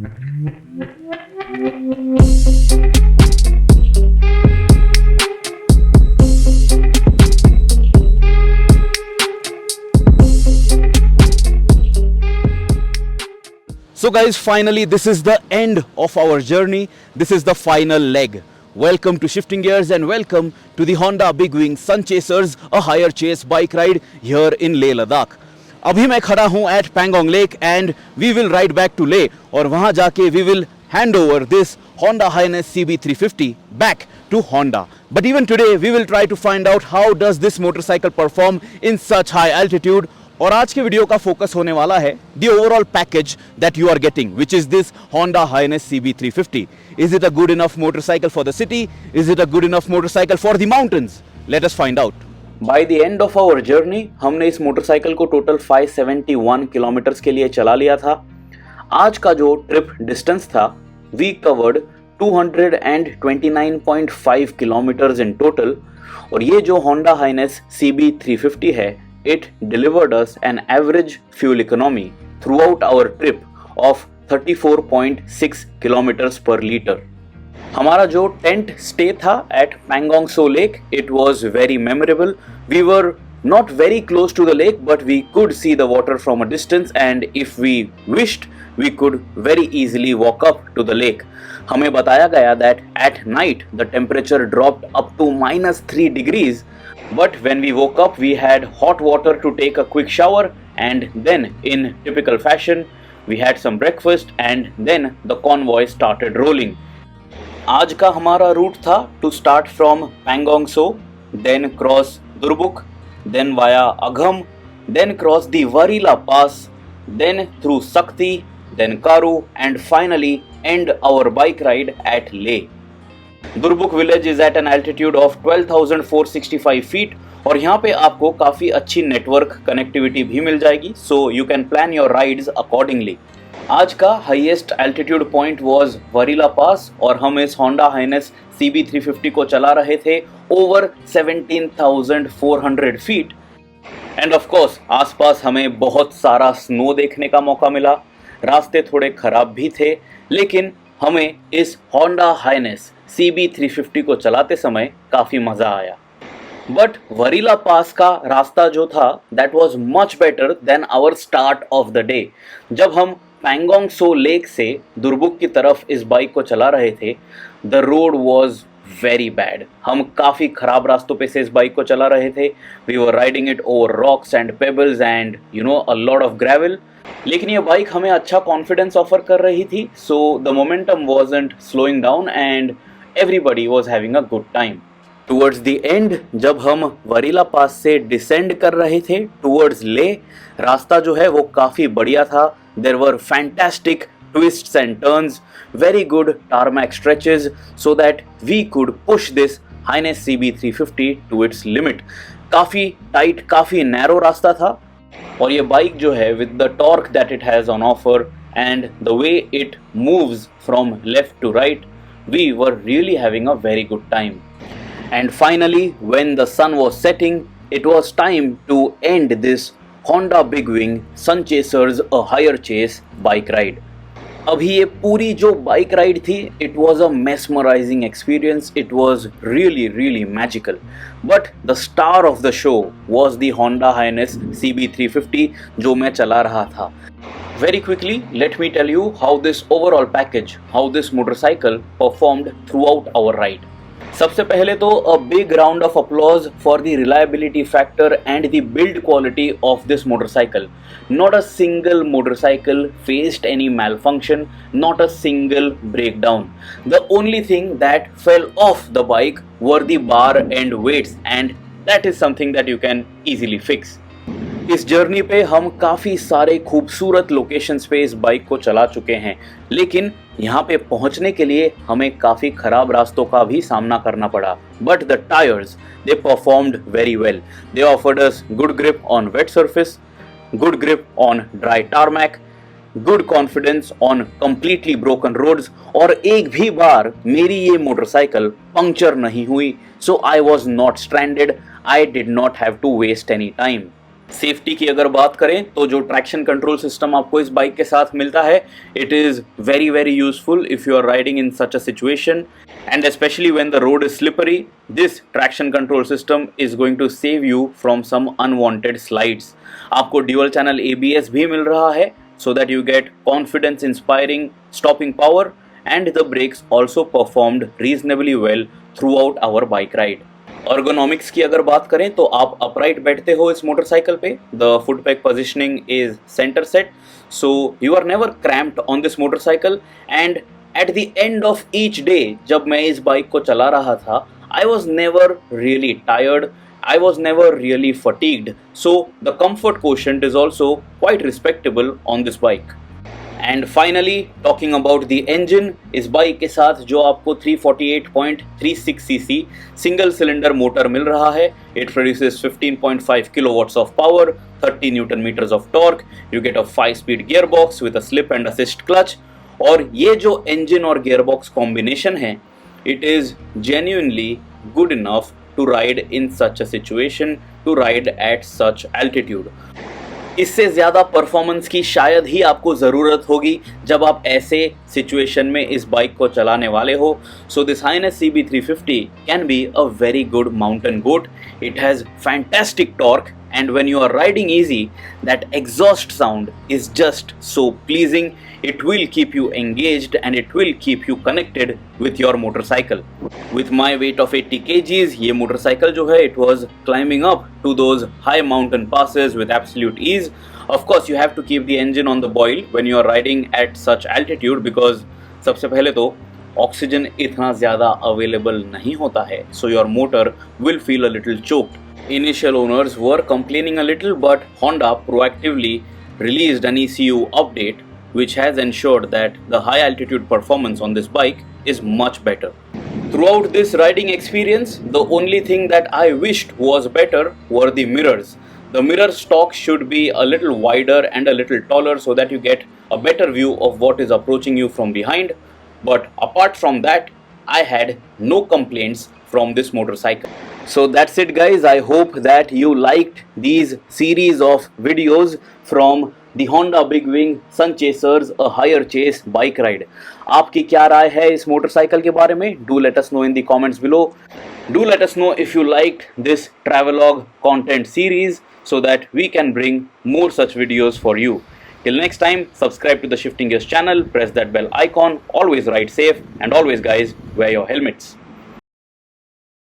So guys, finally this is the end of our journey. This is the final leg. Welcome to Shifting Gears and welcome to the Honda Big Wing Sun Chasers, a higher chase bike ride here in Leh Ladakh. अभी मैं खड़ा हूँ at Pangong Lake and we will ride back to Leh और वहाँ जाके we will hand over this Honda Highness CB350 back to Honda. But even today we will try to find out how does this motorcycle perform in such high altitude. और आज के video का focus होने वाला है the overall package that you are getting, which is this Honda Highness CB350. Is it a good enough motorcycle for the city? Is it a good enough motorcycle for the mountains? Let us find out. By the end of our journey, हमने इस motorcycle को total 571 kilometres के लिए चला लिया था. आज का जो ट्रिप डिस्टेंस था, we covered 229.5 kilometres in total. और ये जो Honda Highness CB350 है, it delivered us an average fuel economy throughout our trip of 34.6 kilometers per liter. हमारा जो टेंट स्टे था at Pangong So Lake, it was very memorable. We were not very close to the lake, but we could see the water from a distance, and if we wished, we could very easily walk up to the lake. हमें बताया गया that at night the temperature dropped up to -3 degrees. But when we woke up, we had hot water to take a quick shower, and then in typical fashion, we had some breakfast, and then the convoy started rolling. आज का हमारा root था to start from Pangong So, then cross Durbuk, then via Agham, then cross the Varila Pass, then through Sakti, then Karu, and finally end our bike ride at Leh. Durbuk village is at an altitude of 12,465 feet और यहाँ पे आपको काफ़ी अच्छी network connectivity भी मिल जाएगी, so you can plan your rides accordingly. आज का हाईएस्ट एल्टीट्यूड पॉइंट वाज वरीला पास और हम इस होंडा हाइनेस CB350 को चला रहे थे over 17,400 feet. End of course आसपास हमें बहुत सारा स्नो देखने का मौका मिला. रास्ते थोड़े खराब भी थे, लेकिन हमें इस होंडा हाइनेस CB350 को चलाते समय काफ़ी मज़ा आया. बट वरीला पास का रास्ता जो था that was much better than our start of the day. जब हम पैंगोंग सो लेक से दुर्बुक की तरफ इस बाइक को चला रहे थे, the road was very bad. हम काफ़ी ख़राब रास्तों पे से इस बाइक को चला रहे थे. We were riding it over rocks and pebbles and a lot of gravel. लेकिन ये बाइक हमें अच्छा कॉन्फिडेंस ऑफर कर रही थी, so the momentum wasn't slowing down and everybody was having a good time. Towards the end, जब हम वरीला पास से डिसेंड कर रहे थे towards ले, रास्ता जो है वो काफ़ी बढ़िया था. There were fantastic twists and turns, very good tarmac stretches, so that we could push this Highness CB350 to its limit. काफ़ी टाइट, काफ़ी नैरो रास्ता था और ये बाइक जो है with the torque that it has on offer and the way it moves from left to right, we were really having a very good time. And finally, when the sun was setting, it was time to end this Honda Big Wing Sun Chasers a higher chase bike ride. अभी ये पूरी जो bike ride थी, it was a mesmerizing experience. It was really magical. But the star of the show was the Honda Highness CB350 जो मैं चला रहा था. Very quickly, let me tell you how this overall package, how this motorcycle performed throughout our ride. सबसे पहले तो a big round of applause for the reliability factor and the build quality of this motorcycle. Not a single motorcycle faced any malfunction, not a single breakdown. The only thing that fell off the bike were the bar and weights, and that is something that you can easily fix. इस journey पे हम काफ़ी सारे खूबसूरत locations पे इस bike को चला चुके हैं, लेकिन यहाँ पे पहुँचने के लिए हमें काफ़ी ख़राब रास्तों का भी सामना करना पड़ा. But the tyres, they performed very well. They offered us good grip on wet surface, good grip on dry tarmac, good confidence on completely broken roads. और एक भी बार मेरी ये मोटरसाइकिल पंक्चर नहीं हुई. So I was not stranded. I did not have to waste any time. Safety की अगर बात करें तो जो ट्रैक्शन कंट्रोल सिस्टम आपको इस बाइक के साथ मिलता है, it is very very useful if you are riding in such a situation and specially when the road is slippery. This traction control system is going to save you from some unwanted slides. आपको dual channel ABS भी मिल रहा है so that you get confidence inspiring stopping power, and the brakes also performed reasonably well throughout our bike ride. Ergonomics की अगर बात करें तो आप अपराइट बैठते हो इस मोटरसाइकिल पे. The foot peg positioning is centre set, so you are never cramped on this motorcycle. And at the end of each day जब मैं इस बाइक को चला रहा था, I was never really tired, I was never really fatigued, so the comfort quotient is also quite respectable on this bike. And finally, talking about the engine, इस bike के साथ जो आपको 348.36 cc सिंगल सिलेंडर मोटर मिल रहा है, it produces 15.5 kilowatts of power, 30 Newton meters of torque. You get a 5-speed gearbox with a slip and assist clutch. और ये जो engine और gearbox combination है, it is genuinely good enough to ride in such a situation, to ride at such altitude. इससे ज़्यादा performance की शायद ही आपको ज़रूरत होगी जब आप ऐसे सिचुएशन में इस बाइक को चलाने वाले हो. So this Hness CB350 can be a very good mountain goat. It has fantastic torque, and when you are riding easy, that exhaust sound is just so pleasing. It will keep you engaged and it will keep you connected with your motorcycle. With my weight of 80 kgs, ये motorcycle जो है, it was climbing up to those high mountain passes with absolute ease. Of course, you have to keep the engine on the boil when you are riding at such altitude, because सबसे पहले तो oxygen इतना ज़्यादा available नहीं होता है, so your motor will feel a little choked. Initial owners were complaining a little, but Honda proactively released an ECU update which has ensured that the high altitude performance on this bike is much better. Throughout this riding experience, the only thing that I wished was better were the mirrors. The mirror stock should be a little wider and a little taller so that you get a better view of what is approaching you from behind. But apart from that, I had no complaints from this motorcycle. So that's it guys. I hope that you liked these series of videos from the Honda Big Wing Sun Chasers a higher chase bike ride. आपकी क्या राय है इस motorcycle के बारे में? Do let us know in the comments below. Do let us know if you liked this travelogue content series so that we can bring more such videos for you. Till next time, subscribe to the Shifting Gears channel, press that bell icon, always ride safe, and always guys, wear your helmets.